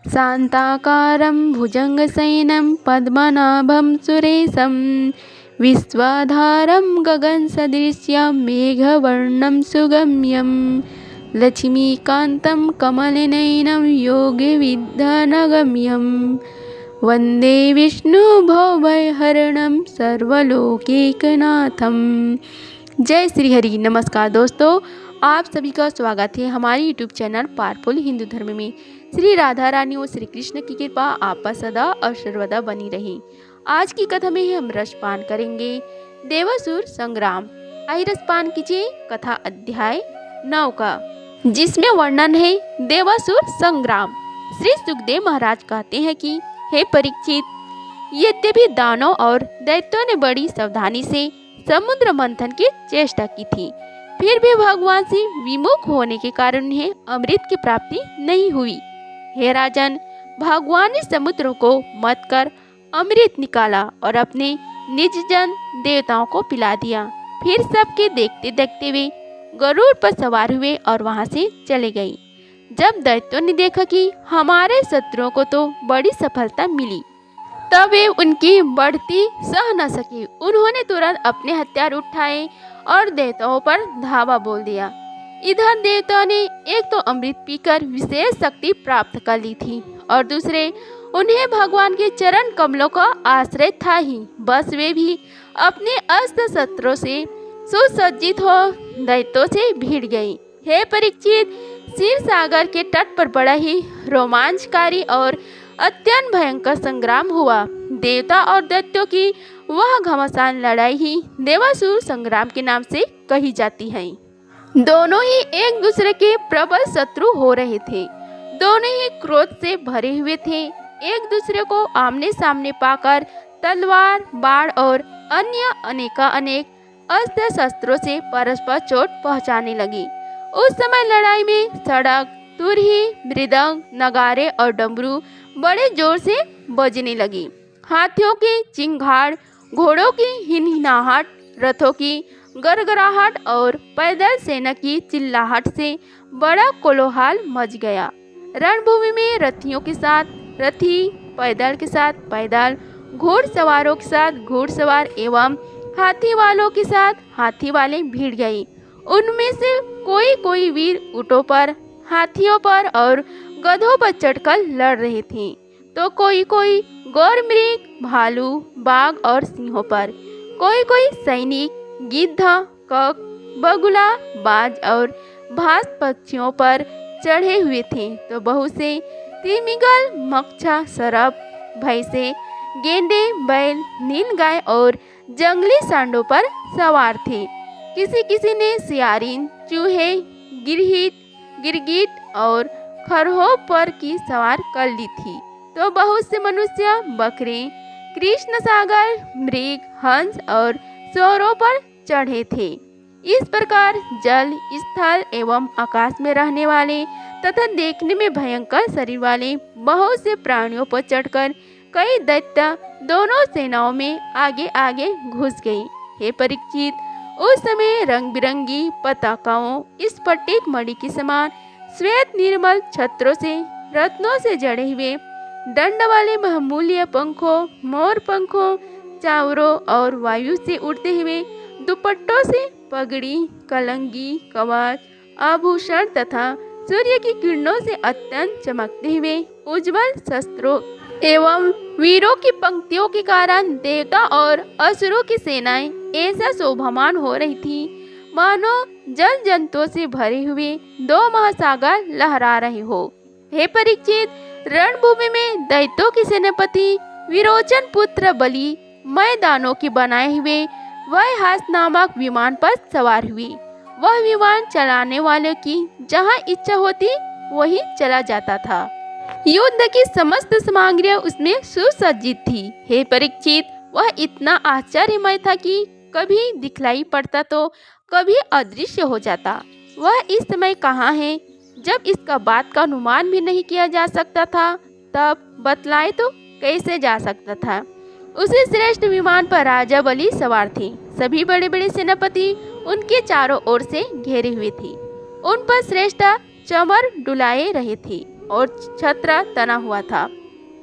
शान्ताकारं भुजङ्गशयनं पद्मनाभं सुरेशं विश्वाधारं गगनसदृशं मेघवर्णं सुगम्यं लक्ष्मीकान्तं कमलनयनं योगिविद्यानगम्यं वन्दे विष्णुभवभयहरणं सर्वलोकैकनाथं। जय श्री हरि। नमस्कार दोस्तों, आप सभी का स्वागत है हमारे यूट्यूब चैनल पावरफुल हिंदू धर्म में। श्री राधा रानी और श्री कृष्ण की कृपा आप पर सदा और सर्वदा बनी रहे। आज की कथा में हम रसपान करेंगे देवासुर संग्राम। आइए रसपान कीजिए कथा अध्याय 9 का, जिसमें वर्णन है देवासुर संग्राम। श्री सुखदेव महाराज कहते हैं कि हे परीक्षित, यद्यपि दानव और दैत्यों ने बड़ी सावधानी से समुद्र मंथन की चेष्टा की थी, फिर भी भगवान से विमुख होने के कारण उन्हें अमृत की प्राप्ति नहीं हुई। हे राजन, भगवान ने समुद्र को मत कर अमृत निकाला और अपने निज जन देवताओं को पिला दिया। फिर सबके देखते देखते वे गरुड़ पर सवार हुए और वहां से चले गए। जब दैत्यों ने देखा कि हमारे शत्रुओं को तो बड़ी सफलता मिली, तब वे उनकी बढ़ती सह न सके। उन्होंने तुरंत अपने हथियार उठाए और देवताओं पर धावा बोल दिया। इधर देवताओं ने एक तो अमृत पीकर विशेष शक्ति प्राप्त कर ली थी और दूसरे उन्हें भगवान के चरण कमलों का आश्रय था ही, बस वे भी अपने अस्त्र शस्त्रों से सुसज्जित हो दैत्यों से भिड़ गई। हे परीक्षित, क्षीर सागर के तट पर बड़ा ही रोमांचकारी और अत्यंत भयंकर संग्राम हुआ। देवता और दैत्यों की वह घमासान लड़ाई ही देवासुर संग्राम के नाम से कही जाती है। दोनों ही एक दूसरे के प्रबल शत्रु हो रहे थे। दोनों ही क्रोध से भरे हुए थे। एक दूसरे को आमने सामने पाकर तलवार, बाण और अन्य अनेक अस्त्र शस्त्रों से परस्पर चोट पहुंचाने लगी। उस समय लड़ाई में सड़क, तुरही, मृदंग, नगारे और डमरू बड़े जोर से बजने लगी। हाथियों की चिंगाड़, घोड़ों की हिनहिनाहट, रथों की गड़गड़ाहट और पैदल सेना की चिल्लाहट से बड़ा कोलाहल मच गया। रणभूमि में रथियों के साथ रथी, पैदल के साथ पैदल, घुड़सवारों के साथ घुड़सवार एवं हाथी वालों के साथ हाथी वाले भिड़ गए। उनमें से कोई वीर ऊँटों पर, हाथियों पर और गधों पर चढ़कर लड़ रहे थे, तो कोई गौर मृग, भालू, बाघ और सिंहों पर, कोई सैनिक गिद्ध, कक, बगुला, बाज और भास पक्षियों पर चढ़े हुए थे, तो बहुत से तिमिंगल, मक्खा, सरप, भैंसे, गेंडे, बैल, नीलगाय और जंगली सांडों पर सवार थे। किसी ने सियारिन, चूहे, गिरगिट और खरगोश पर की सवार कर ली थी, तो बहुत से मनुष्य, बकरे, कृष्ण सागर, मृग, हंस और सूअरों पर चढ़े थे। इस प्रकार जल, स्थल एवं आकाश में रहने वाले तथा देखने में भयंकर शरीर वाले बहुत से प्राणियों पर चढ़कर कई दैत्य दोनों सेनाओं में आगे आगे घुस गई। हे परीक्षित, उस समय रंग बिरंगी पताकाओं, स्फटिक मणि के समान श्वेत निर्मल छत्रों से, रत्नों से जड़े हुए दंड वाले बहुमूल्य पंखों, मोर पंखों, चावरों और वायु से उड़ते हुए दुपट्टों से पगड़ी, कलंगी, कवच, आभूषण तथा सूर्य की किरणों से अत्यंत चमकते हुए उज्जवल शस्त्रों एवं वीरों की पंक्तियों के कारण देवता और असुरों की सेनाएं ऐसा शोभामान हो रही थी, मानो जल जंतुओं से भरे हुए 2 महासागर लहरा रहे हो। हे परीक्षित, रणभूमि में दैत्यों की सेनापति विरोचन पुत्र बलि मैदानों के बनाए हुए वैहास नामक विमान पर सवार हुई। वह विमान चलाने वालों की जहाँ इच्छा होती वहीं चला जाता था। युद्ध की समस्त सामग्रियां उसमें सुसज्जित थी। हे परीक्षित, वह इतना आश्चर्यमय था कि कभी दिखलाई पड़ता तो कभी अदृश्य हो जाता। वह इस समय कहाँ है, जब इसका बात का अनुमान भी नहीं किया जा सकता था, तब बतलाए तो कैसे जा सकता था। उसी श्रेष्ठ विमान पर राजा बलि सवार थे। सभी बड़े बड़े सेनापति उनके चारों ओर से घेरे हुए थे। उन पर श्रेष्ठ चमर डुलाए रहे थे। और छत्र तना हुआ था।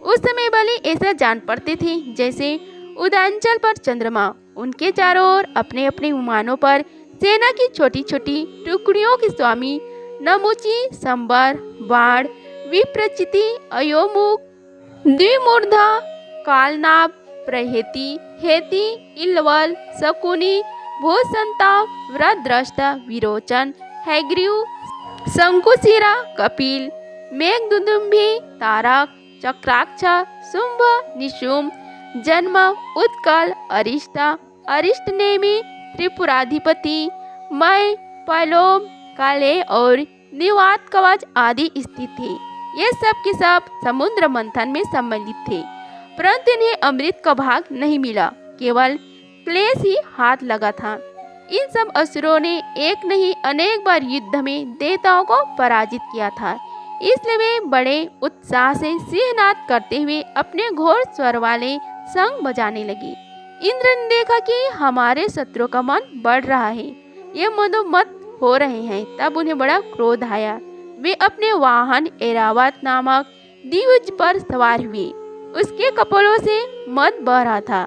उस समय बलि ऐसा जान पड़ते थे जैसे उदयांचल पर चंद्रमा। उनके चारों ओर अपने अपने विमानों पर सेना की छोटी छोटी टुकड़ियों के स्वामी नमुची, संबर, बाण, विप्रचिति, अयोमुख, द्विमूर्धा, कालनाभ, प्रहेती, हेती, इल्वल, शकुनी, भूसंताव, व्रतद्रष्टा, विरोचन, हैग्रीव, शंकुशिरा, कपिल, मेघदुदुम्भी, तारक, चक्राक्ष, शुंभ, निशुंभ, जन्म, उत्कल, अरिष्टा, अरिष्टनेमि, त्रिपुराधिपति, मय, पैलोम, काले और निवात कवच आदि स्थित थे। ये सब के सब समुद्र मंथन में सम्मिलित थे, परंतु इन्हें अमृत का भाग नहीं मिला, केवल क्लेश ही हाथ लगा था। इन सब असुरों ने एक नहीं अनेक बार युद्ध में देवताओं को पराजित किया था, इसलिए वे बड़े उत्साह से सिंहनाद करते हुए अपने घोर स्वर वाले शंख बजाने लगे। इंद्र ने देखा कि हमारे शत्रु का मन बढ़ रहा है, ये मदोमत हो रहे हैं, तब उन्हें बड़ा क्रोध आया। वे अपने वाहन ऐरावत नामक द्विज पर सवार हुए। उसके कपोलों से मद बह रहा था,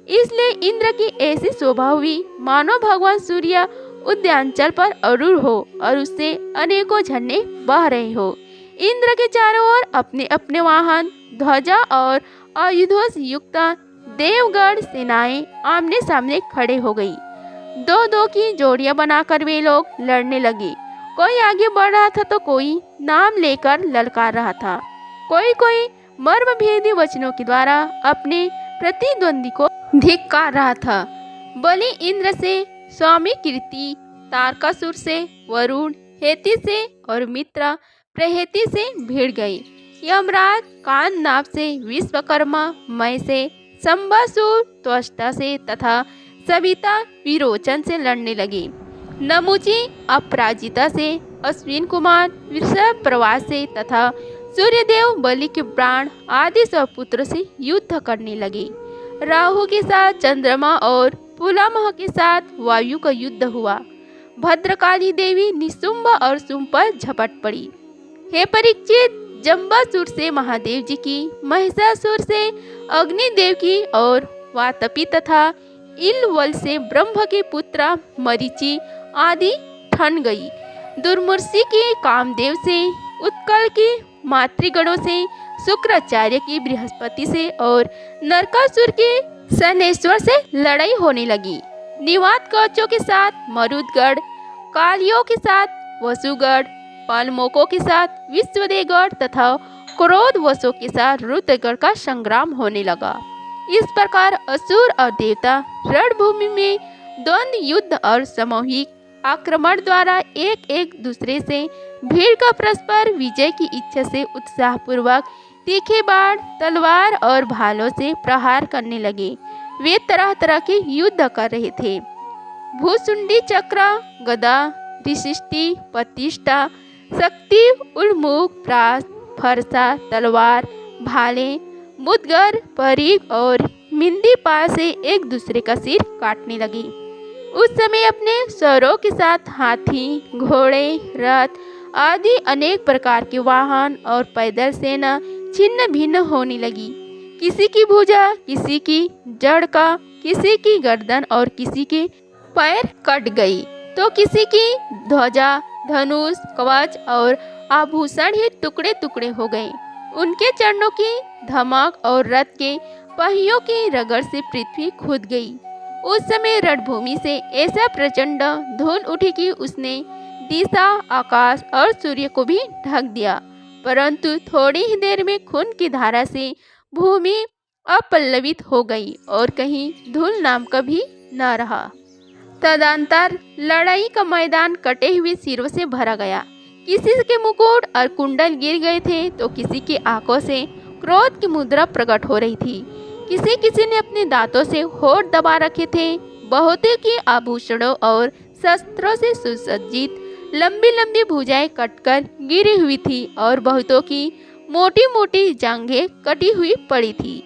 इसलिए इंद्र की ऐसी शोभा हुई मानो भगवान सूर्य उदयांचल पर अरूढ़ हो और उससे अनेकों झरने बह रहे हो। इंद्र के चारों ओर अपने अपने वाहन, ध्वजा और आयुधों से युक्त देवगढ़ सेनाएं आमने सामने खड़े हो गई। दो दो की जोड़ियां बनाकर वे लोग लड़ने लगे। कोई आगे बढ़ रहा था तो कोई नाम लेकर ललकार रहा था। कोई कोई मर्मभेदी वचनों के द्वारा अपने प्रतिद्वंदी को धिक्कार रहा था। बलि इंद्र से, स्वामी कीर्ति, तारकासुर से, वरुण, हेती से और मित्र प्रहेती से भिड़ गई। यमराज कालनाभ से, विश्वकर्मा मय से, संबासुर त्वष्टा से तथा सविता विरोचन से लड़ने लगे। नमुची अपराजिता से, अश्विन कुमार वृषभ प्रवास से तथा सूर्यदेव बलि के प्राण आदि सब पुत्र से युद्ध करने लगे। राहु के साथ चंद्रमा और पुलामह के साथ वायु का युद्ध हुआ। भद्रकाली देवी निशुंभ और शुंभ पर झपट पड़ी। हे परीक्षित, जंबासुर से महादेव जी की, महिषासुर से अग्निदेव की और वातपी तथा इलवल से ब्रह्म के पुत्र मरीचि आदि ठन गई। दुर्मुर्षि की कामदेव से, उत्कल की मातृगणों से, शुक्राचार्य की बृहस्पति से और नरकासुर के शनेश्वर से लड़ाई होने लगी। निवात कवचों के साथ मरुदगढ़, कालियों के साथ वसुगढ़, पालमोकों के साथ विश्वदेवगढ़ तथा क्रोधवशों के साथ रुद्रगढ़ का संग्राम होने लगा। इस प्रकार असुर और देवता रणभूमि में द्वंद्व युद्ध और सामूहिक आक्रमण द्वारा एक एक दूसरे से भीड़ का परस्पर विजय की इच्छा से उत्साहपूर्वक तीखे बाण, तलवार और भालों से प्रहार करने लगे। वे तरह तरह के युद्ध कर रहे थे। भूसुंडी चक्र, गदा, रिशिष्टि, प्रतिष्ठा, शक्ति, उल्मुख, प्रास, फरसा, तलवार, भाले, मुदगर, परिग और मिंदी पाल से एक दूसरे का सिर काटने लगे। उस समय अपने स्वरों के साथ हाथी, घोड़े, रथ आदि अनेक प्रकार के वाहन और पैदल सेना छिन्न भिन्न होने लगी। किसी की भुजा, किसी की जड़ का, किसी की गर्दन और किसी के पैर कट गई, तो किसी की ध्वजा, धनुष, कवच और आभूषण ही टुकड़े टुकड़े हो गए। उनके चरणों की धमक और रथ के पहियों की रगड़ से पृथ्वी खुद गई। उस समय रणभूमि से ऐसा प्रचंड धूल उठी कि उसने दिशा, आकाश और सूर्य को भी ढक दिया, परंतु थोड़ी ही देर में खून की धारा से भूमि अपल्लवित हो गई और कहीं धूल नाम का भी न रहा। तदंतर लड़ाई का मैदान कटे हुए सिरों से भरा गया। किसी के मुकुट और कुंडल गिर गए थे तो किसी की आंखों से क्रोध की मुद्रा प्रकट हो रही थी। किसी किसी ने अपने दांतों से होठ दबा रखे थे। बहुतों की आभूषणों और शस्त्रों से सुसज्जित लंबी लंबी भुजाएं कटकर गिरी हुई थी और बहुतों की मोटी मोटी जांघें कटी हुई पड़ी थी।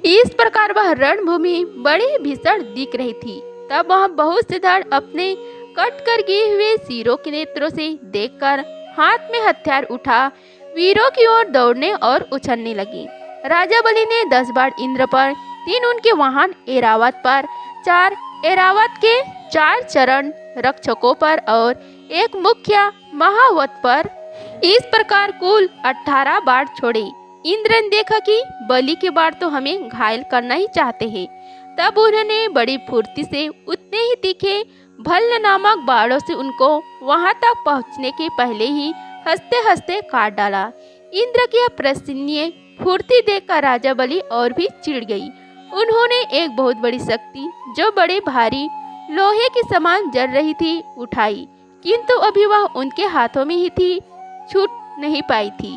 इस प्रकार वह रणभूमि बड़ी भीषण दिख रही थी। तब वह बहुत से धड़ अपने कट कर गिरे हुए सिरों के नेत्रों से देखकर हाथ में हथियार उठा वीरों की ओर दौड़ने और उछलने लगी। राजा बलि ने 10 बाण इंद्र पर, 3 उनके वाहन ऐरावत पर, 4 ऐरावत के 4 चरण रक्षकों पर और 1 मुख्य महावत पर इस प्रकार कुल 18 बाण छोड़े। इंद्र ने देखा कि बलि के बाण तो हमें घायल करना ही चाहते हैं। तब उन्होंने बड़ी फुर्ती से उतने ही तीखे भल्ल नामक बाणों से उनको वहां तक पहुंचने के पहले ही हंसते हंसते काट डाला। इंद्र की प्रसन्य फुर्ती देखकर राजा बलि और भी चिढ़ गई। उन्होंने एक बहुत बड़ी शक्ति जो बड़े भारी लोहे के समान जल रही थी उठाई, किंतु अभी वह उनके हाथों में ही थी, छूट नहीं पाई थी।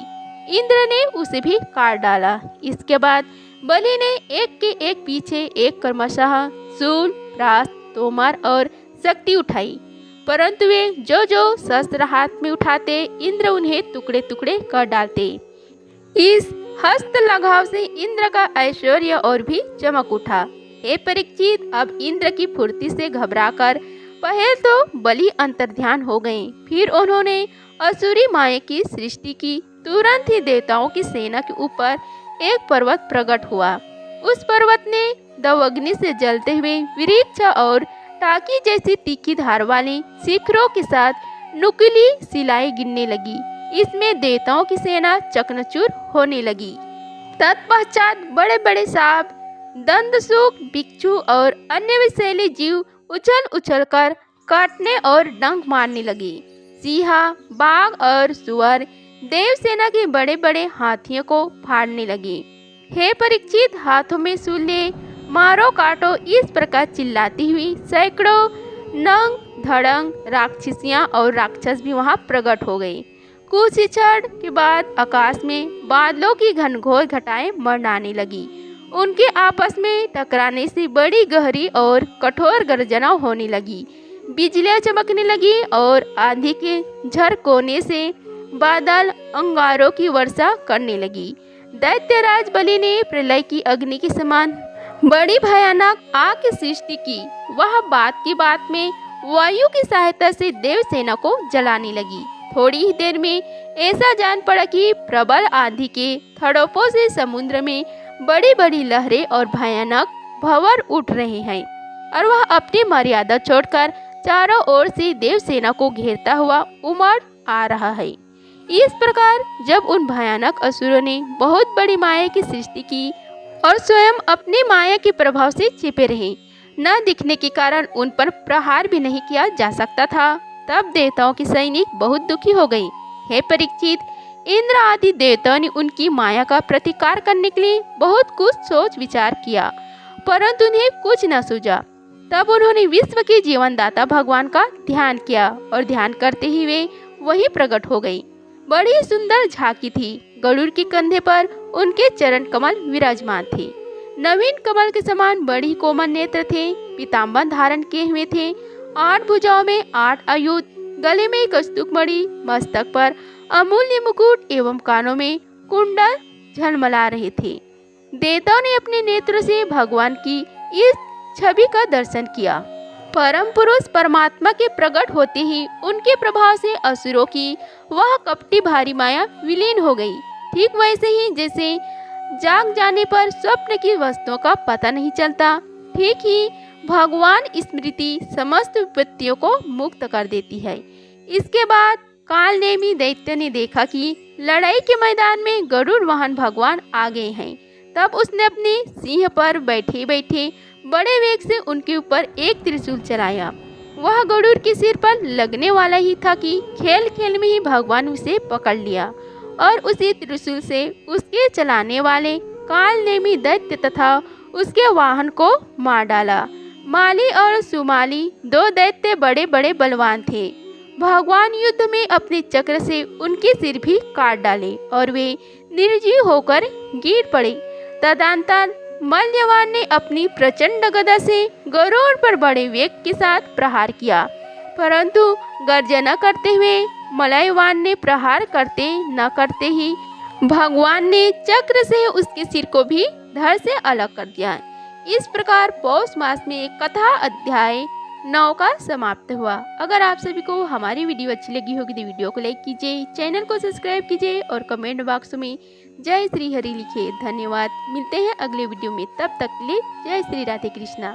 इंद्र ने उसे भी काट डाला। इसके बाद बलि ने एक के एक पीछे एक क्रमशः शूल, प्रास, तोमर और शक्ति उठाई, परंतु वे जो जो शस्त्र हाथ में उठाते इंद्र उन्हें टुकड़े टुकड़े कर डालते। इस हस्त लगाव से इंद्र का ऐश्वर्य और भी चमक उठा। हे परीक्षित, अब इंद्र की फुर्ती से घबराकर पहले तो बलि अंतर्ध्यान हो गए, फिर उन्होंने असुरी माया की सृष्टि की। तुरंत ही देवताओं की सेना के ऊपर एक पर्वत प्रकट हुआ। उस पर्वत ने दवग्नि से जलते हुए वृक्ष और टाकी जैसी तीखी धार वाली शिखरों के साथ नुकीली शिलाएं गिरने लगी। इसमें देवताओं की सेना चकनाचूर होने लगी। तत्पश्चात बड़े बड़े सांप, दंतसूक, बिच्छू और अन्य विषैले जीव उछल उछल कर काटने और डंक मारने लगे। सिंहा, बाघ और सुअर देवसेना के बड़े बड़े हाथियों को फाड़ने लगे। हे परीक्षित, हाथों में शूल लिए मारो काटो इस प्रकार चिल्लाती हुई सैकड़ों नंग धड़ंग राक्षसियां और राक्षस भी वहां प्रकट हो गए। कुछ क्षण के बाद आकाश में बादलों की घनघोर घटाएं मंडराने लगी। उनके आपस में टकराने से बड़ी गहरी और कठोर गर्जना होने लगी। बिजलियां चमकने लगी और आंधी के झरकोने से बादल अंगारों की वर्षा करने लगी। दैत्यराज बलि ने प्रलय की अग्नि के समान बड़ी भयानक आग की सृष्टि की। वह बात की बात में वायु की सहायता से देवसेना को जलाने लगी। थोड़ी ही देर में ऐसा जान पड़ा कि प्रबल आंधी के थड़पों से समुद्र में बड़ी बड़ी लहरें और भयानक भंवर उठ रहे हैं और वह अपनी मर्यादा छोड़कर चारों ओर से देवसेना को घेरता हुआ उमड़ आ रहा है। इस प्रकार जब उन भयानक असुरों ने बहुत बड़ी माया की सृष्टि की और स्वयं अपनी माया के प्रभाव से छिपे रहे, न दिखने के कारण उन पर प्रहार भी नहीं किया जा सकता था, तब देवताओं की सैनिक बहुत दुखी हो गई। हे परीक्षित, इंद्र आदि देवताओं ने उनकी माया का प्रतिकार करने के लिए बहुत कुछ सोच विचार किया, परंतु उन्हें कुछ न सूझा। तब उन्होंने विश्व के जीवनदाता भगवान का ध्यान किया और ध्यान करते ही वे वहीं प्रकट हो गई। बड़ी सुंदर झांकी थी। गरुड़ के कंधे पर उनके चरण कमल विराजमान थे। नवीन कमल के समान बड़ी कोमल नेत्र थे। पीताम्बर धारण किए हुए थे। 8 भुजाओं में 8 आयुध, गले में कस्तूक मणि, मस्तक पर अमूल्य मुकुट एवं कानों में कुंडल झलमला रहे थे। देवताओं ने अपने नेत्रों से भगवान की इस छवि का दर्शन किया। परम पुरुष परमात्मा के प्रकट होते ही उनके प्रभाव से असुरों की वह कपटी भारी माया विलीन हो गई। ठीक वैसे ही जैसे जाग जाने पर स्वप्न की वस्तुओं का पता नहीं चलता, ठीक ही भगवान स्मृति समस्त विपत्तियों को मुक्त कर देती है। इसके बाद कालनेमी दैत्य ने देखा कि लड़ाई के मैदान में गरुड़ वाहन भगवान आ गए हैं। तब उसने अपने सिंह पर बैठे बैठे बड़े वेग से उनके ऊपर एक त्रिशूल चलाया। वह गरुड़ के सिर पर लगने वाला ही था कि खेल खेल में ही भगवान उसे पकड़ लिया और उसी त्रिशूल से उसके चलाने वाले कालनेमी दैत्य तथा उसके वाहन को मार डाला। माली और सुमाली 2 दैत्य बड़े बड़े बलवान थे। भगवान युद्ध में अपने चक्र से उनके सिर भी काट डाले और वे निर्जीव होकर गिर पड़े। तदंतर मल्यवान ने अपनी प्रचंड गदा से गरुड़ पर बड़े वेग के साथ प्रहार किया, परंतु गर्जना करते हुए मलयवान ने प्रहार करते न करते ही भगवान ने चक्र से उसके सिर को भी धड़ से अलग कर दिया। इस प्रकार पौष मास में कथा अध्याय नौका समाप्त हुआ। अगर आप सभी को हमारी वीडियो अच्छी लगी होगी तो वीडियो को लाइक कीजिए, चैनल को सब्सक्राइब कीजिए और कमेंट बॉक्स में जय श्री हरि लिखिए। धन्यवाद। मिलते हैं अगले वीडियो में, तब तक के लिए जय श्री राधे कृष्णा।